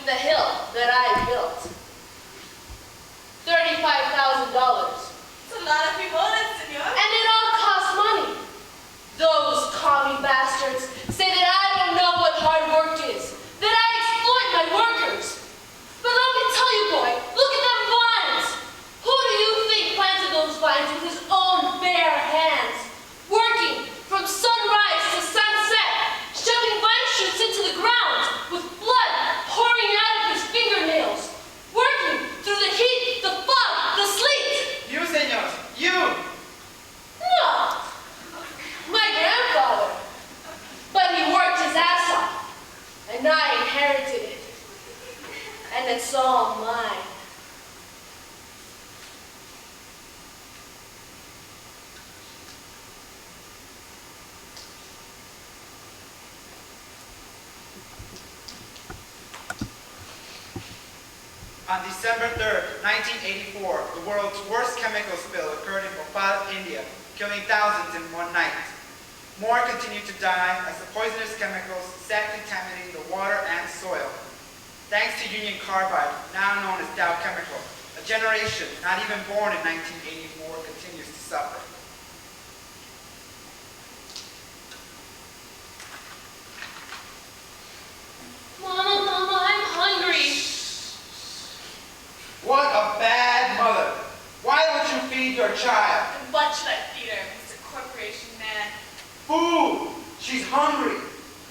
the hill that I built. $35,000. It's a lot of people, senor. And it all costs money. Those commie bastards say that I don't know what hard work is, that I exploit my workers. But let me tell you, boy, look at them vines. Who do you think planted those vines with his own bare hands? Working from sunrise to sunset, shoving vine shoots into the ground with blood pouring out of his fingernails. Working through the heat, the fog, the sleet. You, senors, you! No, my grandfather. But he worked his ass off, and I inherited it. And it's all mine. On December 3rd, 1984, the world's worst chemical spill occurred in Bhopal, India, killing thousands in one night. More continued to die as the poisonous chemicals sat contaminating the water and soil. Thanks to Union Carbide, now known as Dow Chemical, a generation not even born in 1984 continues to suffer. Mama, I'm hungry. What a bad mother! Why don't you feed your child? And what should I feed her, Mr. Corporation Man? Food! She's hungry!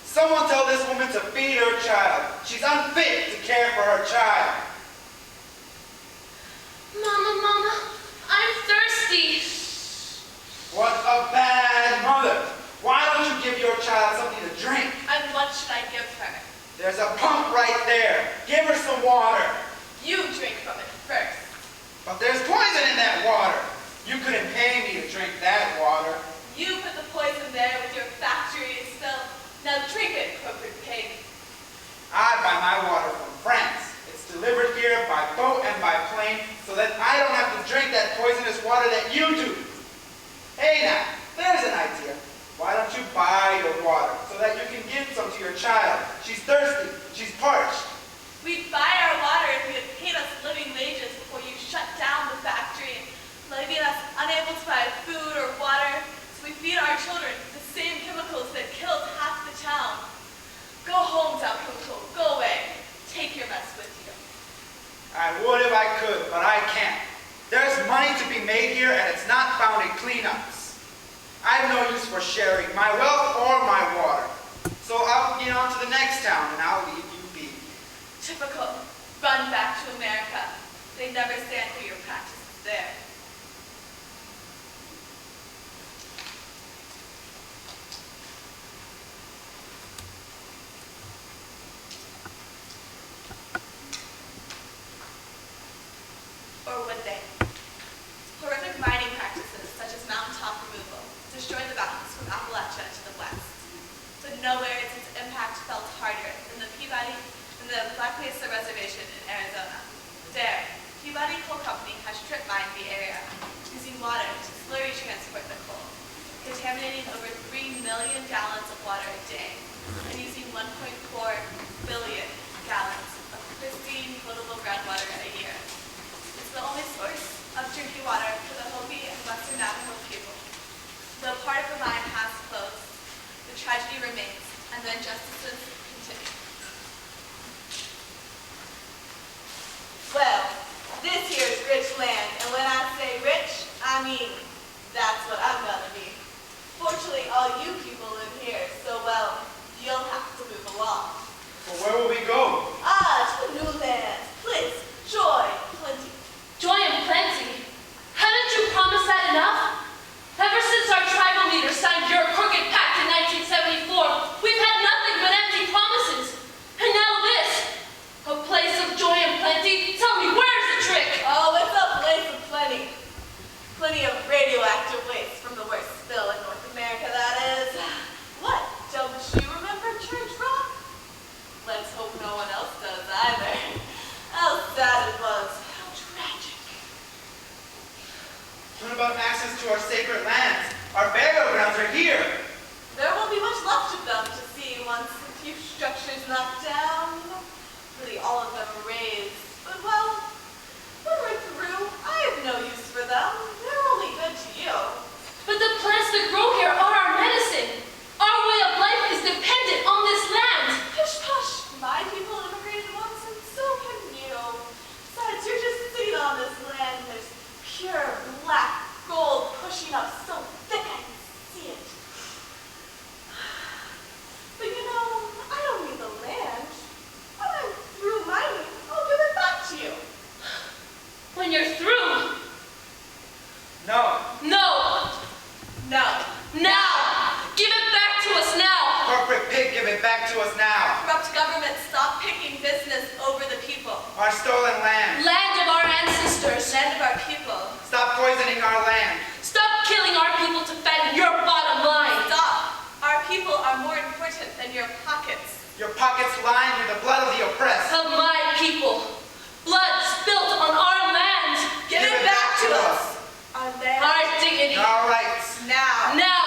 Someone tell this woman to feed her child. She's unfit to care for her child. Mama, I'm thirsty. What a bad mother! Why don't you give your child something to drink? And what should I give her? There's a pump right there. Give her some water. You drink from it first. But there's poison in that water. You couldn't pay me to drink that water. You put the poison there with your factory and spill. Now drink it, corporate pig. I buy my water from France. It's delivered here by boat and by plane so that I don't have to drink that poisonous water that you do. Hey now, there's an idea. Why don't you buy your water so that you can give some to your child? She's thirsty. She's parched. We'd buy our water if you had paid us living wages before you shut down the factory, leaving us unable to buy food or water, so we feed our children the same chemicals that killed half the town. Go home, Dow Chemical. Go away. Take your mess with you. I would if I could, but I can't. There's money to be made here, and it's not found in cleanups. I have no use for sharing my wealth or my water. So I'll get on to the next town, and I'll leave you be. Typical. Run back to America. They never stand for your practices there. Or would they? Horrific mining practices, such as mountaintop removal, destroyed the mountains from Appalachia to the west. But nowhere is its impact felt harder than the Peabody and the Black Mesa Reservation in Arizona. There, Peabody Coal Company has strip mined the area, using water to slurry transport the coal, contaminating over 3 million gallons of water a day, and using 1.4 billion gallons of pristine, potable groundwater a year. It's the only source of drinking water for the Hopi and Western Navajo people. Though part of the mine has closed, the tragedy remains, and the injustices continue. Well, this here is rich land, and when I say rich, I mean that's what I'm gonna be. Fortunately, all you people live here, so well, you'll have to move along. Well, where will we go? To a new land, bliss, joy, plenty. Joy and plenty. Haven't you promised that enough? Ever since our tribal leader signed your crooked pact in 1974, we've had nothing but empty promises. And now this. A place of joy and plenty? Tell me, where's the trick? Oh, it's a place of plenty. Plenty of radioactive waste from the worst spill in North America, that is. What, don't you remember Church Rock? Let's hope no one else does either. How sad it was. How tragic. What about access to our sacred lands? Our burial grounds are here. There won't be much left of them to see once a few structures knocked down. Really, all of back to us now. Corrupt governments, stop picking business over the people. Our stolen land. Land of our ancestors. Land of our people. Stop poisoning our land. Stop killing our people to fatten your bottom line. Stop. Our people are more important than your pockets. Your pockets lined with the blood of the oppressed. Of my people. Blood spilt on our land. Give it back to us. Our land. Our dignity. Our rights. Now. Now.